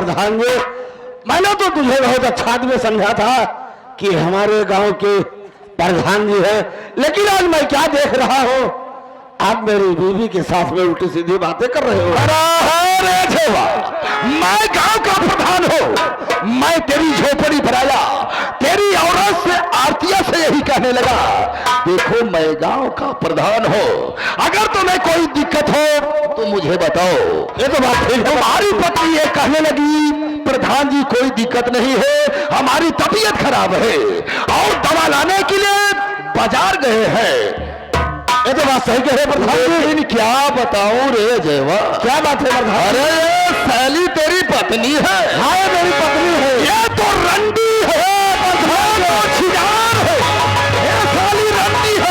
प्रधान जी, मैंने तो तुझे बहुत अच्छा आदमी समझा था कि हमारे गांव के प्रधान जी हैं, लेकिन आज मैं क्या देख रहा हूं, आप मेरी बीवी के साथ में उल्टी सीधी बातें कर रहे हो। अरे मैं गांव का प्रधान हूं, मैं तेरी झोपड़ी पर आया, तेरी औरत से आरतिया से यही कहने लगा, देखो मैं गांव का प्रधान हूं, अगर तुम्हें कोई दिक्कत हो तो मुझे बताओ। ये तो बात ठीक है। तुम्हारी पत्नी ये कहने लगी, प्रधान जी कोई दिक्कत नहीं है, हमारी तबीयत खराब है और दवा लाने के लिए बाजार गए हैं। ये तो बात सही कह रहे प्रधान जी। लेकिन क्या बताऊं रे जयवा, क्या बात है प्रधान? अरे ये सैली तेरी पत्नी है। हाँ ये मेरी पत्नी है। ये तो रंडी है प्रधान, वो छिजार है, ये साली रंडी है।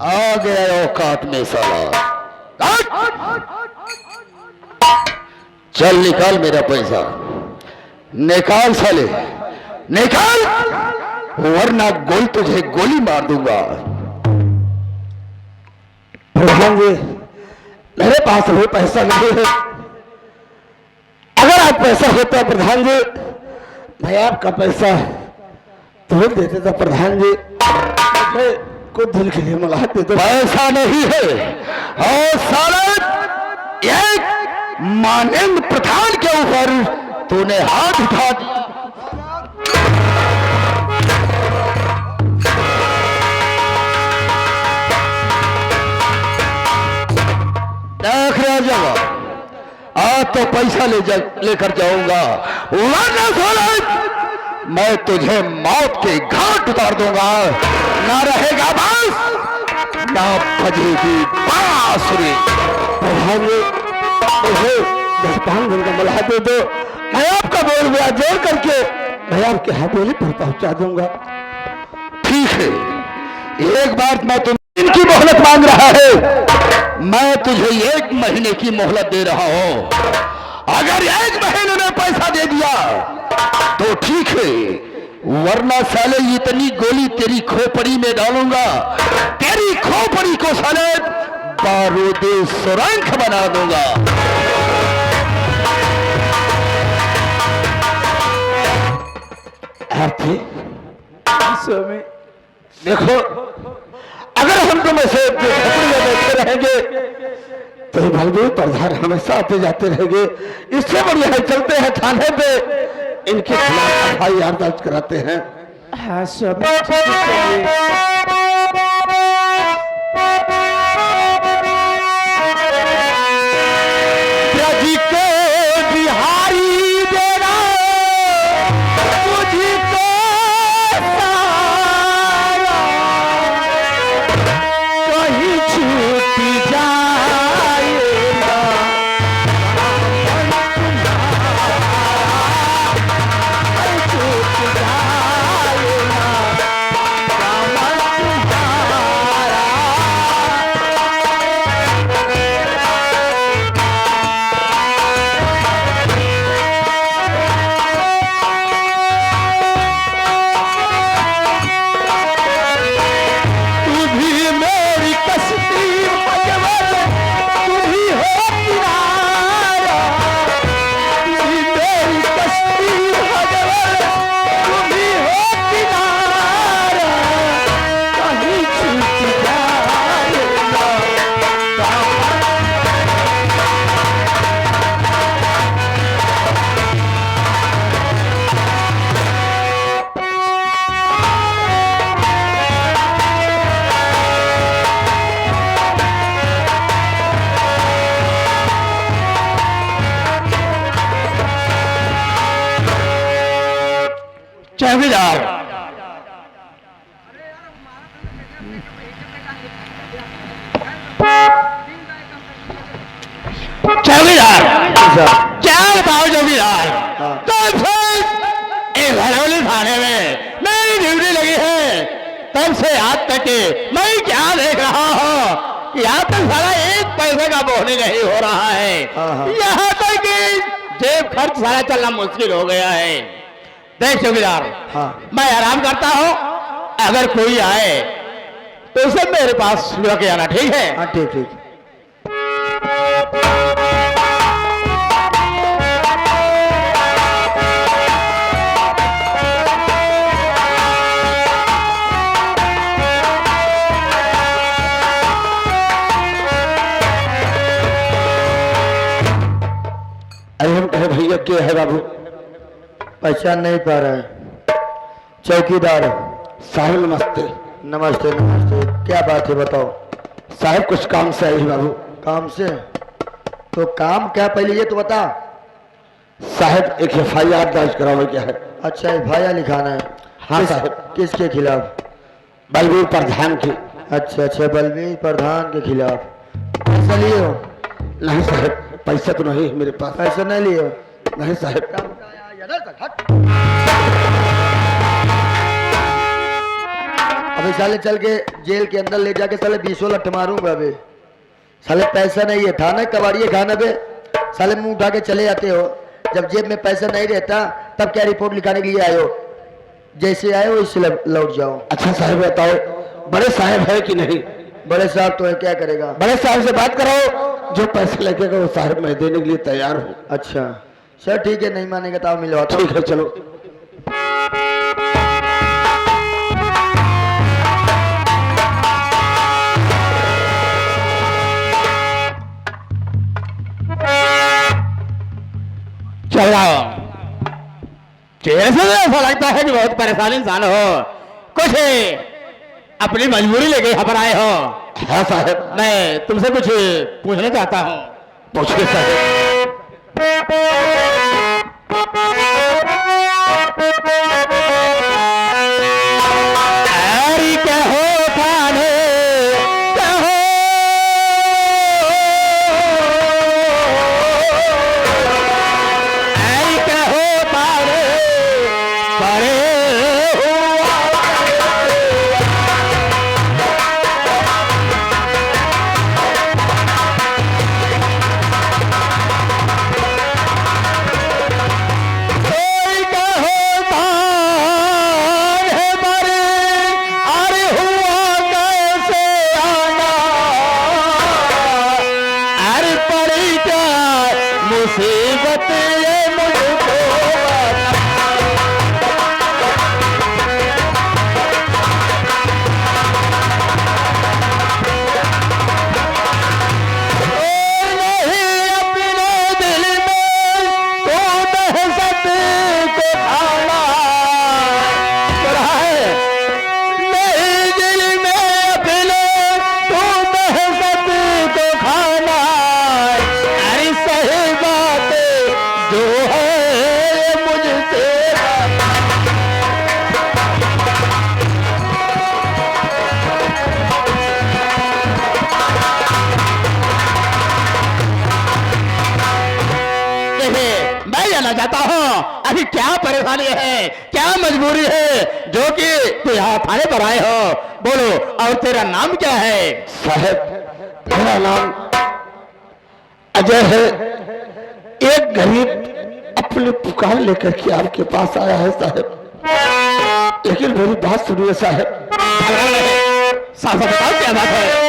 आ गया औकात में साला, चल निकाल मेरा पैसा, निकाल साले निकाल, वरना गोली तुझे गोली मार दूंगा। प्रधान जी मेरे पास भी पैसा नहीं है, अगर आप पैसा होता प्रधान जी मैं आपका पैसा तुरंत दे देता प्रधान जी, मुझे कुछ दिन के लिए मला दे दो। पैसा नहीं है और साले एक मानंद प्रधान के ऊपर तूने हाथ उठा। देख रहा जब आज तो पैसा लेकर जाऊंगा, वरना साले मैं तुझे मौत के घाट उतार दूंगा, ना रहेगा बस ना बजेगी बांसुरी। प्रधान जी मुझे 10-5 दिन का मला दे दो, मैं आपका बोल गया जोड़ करके मैं आपके हवेली पर पहुंचा दूंगा। ठीक है, एक बार मैं तुम्हें इनकी मोहलत मांग रहा है, मैं तुझे 1 महीने की मोहलत दे रहा हूं, अगर 1 महीने में पैसा दे दिया तो ठीक है, वरना साले इतनी गोली तेरी खोपड़ी में डालूंगा, तेरी खोपड़ी को साले बारूदी सुरंग बना दूंगा। आरती स्वामी देखो, अगर हम तुम ऐसे बैठे रहेंगे तो भलदेव प्रधान हमेशा आते जाते रहेंगे, इससे बढ़िया है चलते हैं थाने पे, इनके खिलाफ FIR दर्ज कराते हैं। हाँ स्वामी चलिए। चौकीदार, चौकीदार, क्या बताओ चौकीदार? तो फिर इस हरौली थाने में मेरी ड्यूटी लगी है, तब से आज तक मैं क्या देख रहा हूँ कि यहाँ पर सारा एक पैसे का बोहनी नहीं हो रहा है। यहाँ तक कि जेब खर्च सारा चलना मुश्किल हो गया है। देख चौकीदार, मैं आराम करता हूँ, अगर कोई आए तो उसे मेरे पास लेके आना, ठीक है? हाँ ठीक ठीक। अरे हम कहे भैया क्या है बाबू? पहचान नहीं पा रहा है। चौकीदार साहब नमस्ते। नमस्ते नमस्ते, क्या बात है बताओ। साहब कुछ काम से आई बाबू। काम से? तो काम क्या, पहले ये तो बता। साहब एक FIR दर्ज कराओ क्या है? अच्छा FIR लिखाना है? हाँ साहब। किसके खिलाफ? बलबीर प्रधान की। अच्छा अच्छा, बलबीर प्रधान के खिलाफ। पैसा लिए हो? नहीं साहब, पैसा तो नहीं है मेरे पास। पैसा नहीं लिए हो? नहीं साहब। अभी साले चल के जेल के अंदर ले जाके साले 20 लठ मारूंगा अभी। साले पैसा नहीं है, थाना कबाड़िए खाना पे साले मुंह उठा के चले जाते हो। जब जेब में पैसा नहीं रहता तब क्या रिपोर्ट लिखाने के लिए आए हो? जैसे आए हो इससे लौट जाओ। अच्छा साहब बताओ, बड़े साहब है कि नहीं? बड़े साहब तो है, क्या करेगा? बड़े साहब से बात करो, जो पैसे लगेगा वो साहब मैं देने के लिए तैयार हूँ। अच्छा सर ठीक है, नहीं मानेगा तो आप मिलवाता हूं। ठीक है चलो। चल रहा हो चेहरे से तो ऐसा लगता है कि बहुत परेशान इंसान हो, कुछ अपनी मजबूरी लेके यहाँ पर आए हो। हाँ साहब। मैं तुमसे कुछ पूछना चाहता हूँ। पूछिए साहब। अरे क्या हो थाने, क्या हो अरे क्या हो थाने परे मुसीबत ये मुझको नहीं अपने दिल में तो दहशत को खाना है, नहीं दिल में अपने तो दहशत को खाना। अरे सही बात जो है ये मुझसे मैं जानना चाहता हूँ अभी क्या परेशानी है, क्या मजबूरी है जो कि तू यहाँ थाने पर आए हो? बोलो, और तेरा नाम क्या है? साहब मेरा नाम अजय है। एक गरीब अपनी पुकार लेकर के आपके पास आया है साहब, लेकिन मेरी बात सुनिए साहब। साफ बताओ क्या बात है?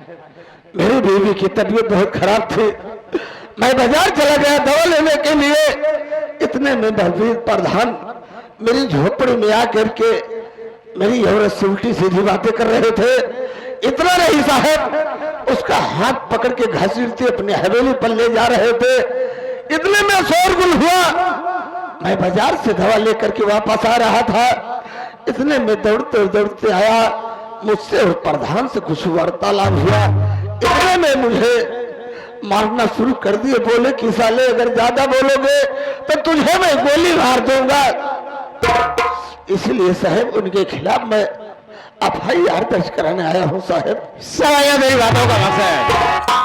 मेरी बीवी की तबीयत बहुत खराब थी। मैं बाजार चला गया दवा लेने के लिए। इतने में बलबीर प्रधान मेरी झोपड़ी में आकर के मेरी औरत से उल्टी सीधी बातें कर रहे थे। इतना नहीं साहब, उसका हाथ पकड़ के घसीटते अपने हवेली पर ले जा रहे थे। इतने में शोरगुल हुआ। मैं बाजार से दवा लेकर के वापस आ रहा था। इतने में दौड़ते दौड़ते आया, मुझसे और प्रधान से कुछ वार्तालाप हुआ। इतने में मुझे मारना शुरू कर दिए। बोले कि साले अगर ज्यादा बोलोगे तो तुझे मैं गोली मार दूंगा। इसलिए साहब उनके खिलाफ मैं FIR दर्ज कराने आया हूँ साहब। सवाइया मेरी बातों का बस है।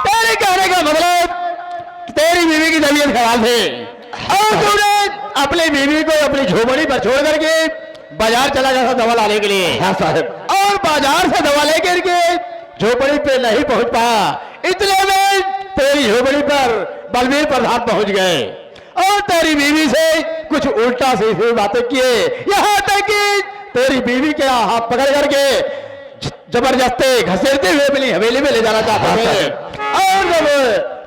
तेरे कहने का मतलब तेरी बीवी की तबीयत खराब है और तूने अपनी बीवी को अपनी झोपड़ी पर छोड़ करके बाजार चला गया था दवा लाने के लिए। हाँ साहब। और बाजार से दवा लेकर के झोपड़ी पे नहीं पहुंच पाया। इतने में तेरी झोपड़ी पर बलबीर प्रधान पहुंच गए और तेरी बीवी से कुछ उल्टा सीधी बातें किए। यहाँ तक कि तेरी बीवी के हाथ पकड़ करके जबरदस्ती घसीटते हुए अपनी हवेली में ले जाना चाहते थे। और जब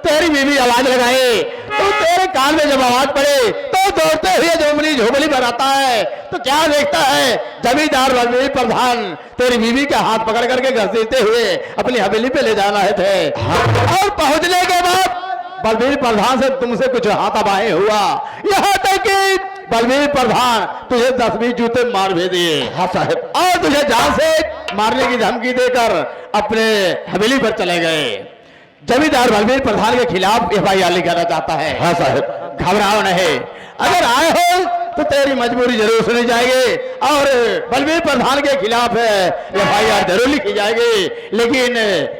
तेरी बीवी आवाज लगाई तो तेरे कान में जब आवाज पड़े तो दौड़ते हुए जो अपनी झोपड़ी पर आता है तो क्या देखता है, जमींदार बलबीर प्रधान तेरी बीवी का हाथ पकड़ करके घसीटते हुए अपनी हवेली पे ले जाना है थे। और पहुंचने के बाद बलबीर प्रधान से तुमसे कुछ हाथापाई हुआ। यहाँ तक कि बलबीर प्रधान तुझे 10-20 जूते मार भी दिए। हाँ साहब। और तुझे जान से मारने की धमकी देकर अपने हवेली पर चले गए। जमींदार बलबीर प्रधान के खिलाफ FIR लिखाना चाहता है। हाँ साहब। घबराओ नहीं, अगर आए हो तो तेरी मजबूरी जरूर सुनी जाएगी और बलबीर प्रधान के खिलाफ FIR जरूर लिखी जाएगी। लेकिन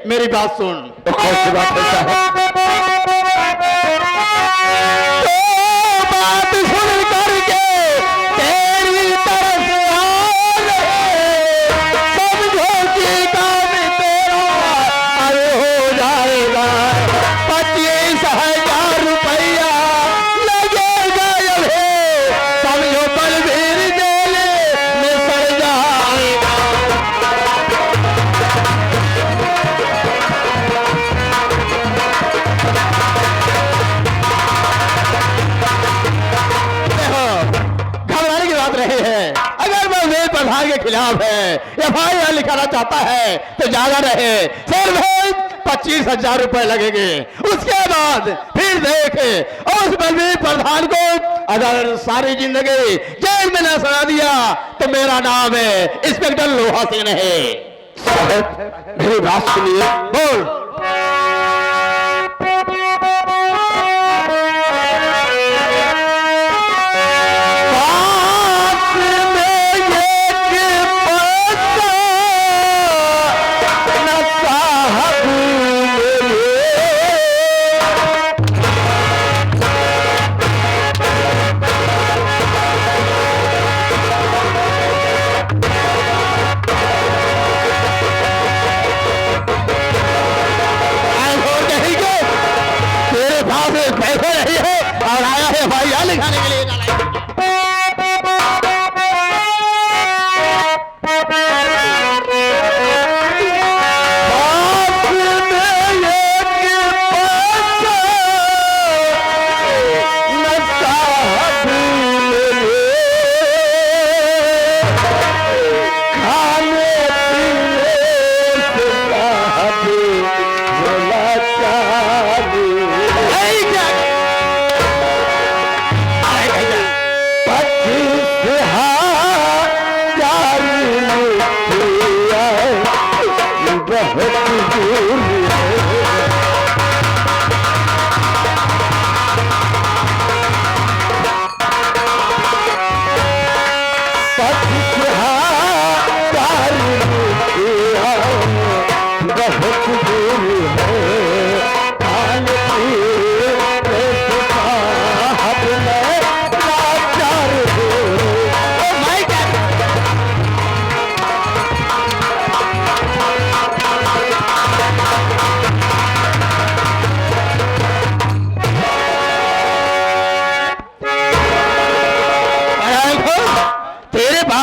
मेरी बात सुन। तो कौन सी बात है साहब? तो बात सुन करके तेरी तरफ आ रहे, समझो कि काम तेरा अरे हो जाएगा। 25,000 रुपया लगेगा अभी, समझो बलबीर जेल में सड़ जाएगा। घबराने की बात नहीं है। अगर बलबीर प्रधान के खिलाफ है FIR लिखाना चाहता है तो ज्यादा रहे, सिर्फ 25,000 रुपए लगेंगे। उसके बाद फिर देखे और उस बलबीर प्रधान को अगर सारी जिंदगी जेल में न सड़ा दिया तो मेरा नाम है इंस्पेक्टर लोहा सिंह है। साहब मेरी बात सुनिए। बोल। पैसे नहीं है और आया है FIR लिखाने के लिए।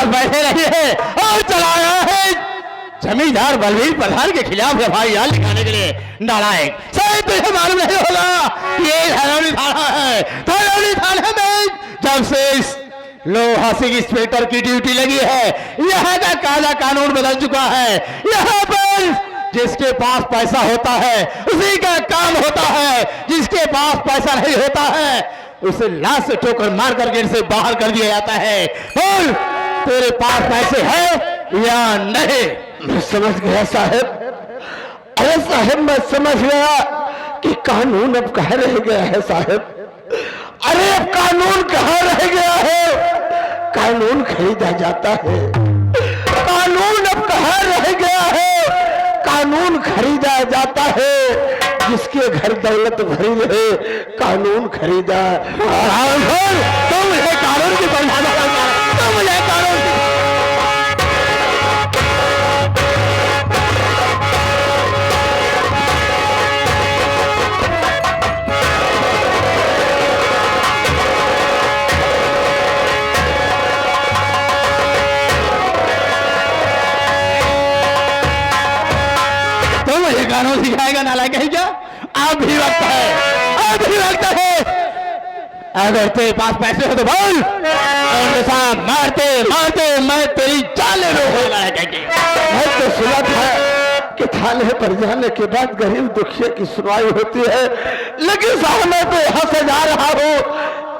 बैठे रहे हैं और चलाया है जमींदार बलवीर प्रधान के खिलाफ एफआईआर लिखाने के लिए नालायक। शायद तुझे मालूम नहीं होगा ये धनौली थाना है। धनौली थाने में जब से इस लोहा सिंह इंस्पेक्टर की ड्यूटी लगी है, यहाँ का काला कानून बदल चुका है। यहाँ पर जिसके पास पैसा होता है उसी का काम होता है, जिसके पास पैसा नहीं होता है उसे लाश से ठोकर मार कर गेट से बाहर कर दिया जाता है। बोल, तेरे पास पैसे हैं या नहीं? मैं समझ गया साहब। अरे साहब, मैं समझ गया कि कानून अब कहाँ रह गया है साहब। अरे अब कानून कहाँ रह गया है? कानून खरीदा जाता है। कानून अब कहाँ रह गया है? कानून खरीदा जाता है। जिसके घर दौलत भरी रहे कानून खरीदा। तुम मुझे कानून की परिभाषा करना, तुम मुझे कानून की कानून सिखाएगा नालायक है क्या? अब भी वक्त है, अब भी वक्त है। अगर तेरे पास पैसे हो तो बोल, उनके साथ मारते मारते मैं तेरी जान ले लूंगा। मैं तो सुना था कि थाने पर जाने के बाद गरीब दुखिया की सुनवाई होती है, लेकिन साहब मैं तो यहाँ से जा रहा हूँ।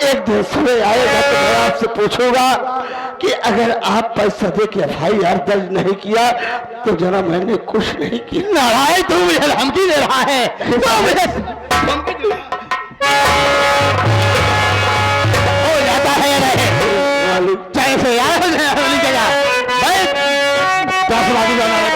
एक दिन समय आएगा तो मैं आपसे पूछूंगा कि अगर आप पैसा दे के एफआईआर दर्ज नहीं किया तो जरा मैंने कुछ नहीं किया। नारायण, तू मुझे धमकी दे रहा है, तू मुझे धमकी दे रहा है। हो जाता है या नहीं? चाहे से यार जगह भाई 10 बाकी जाना है।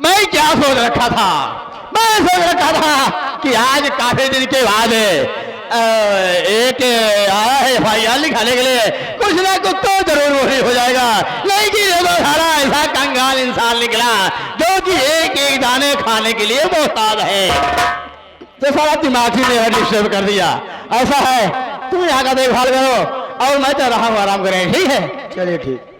मैं क्या सोच रखा था? मैं सोच रखा था कि आज काफी दिन के बाद एक आया है एफआईआर लिखाने के लिए, कुछ ना कुछ तो जरूर वही हो जाएगा। लेकिन ये तो सारा ऐसा कंगाल इंसान निकला जो कि एक एक दाने खाने के लिए मोहताज है। तो सारा दिमाग ही ने डिस्टर्ब कर दिया। ऐसा है, तुम यहाँ का देखभाल करो और मैं तो रहा हूँ, आराम करें। ठीक है, चलिए ठीक।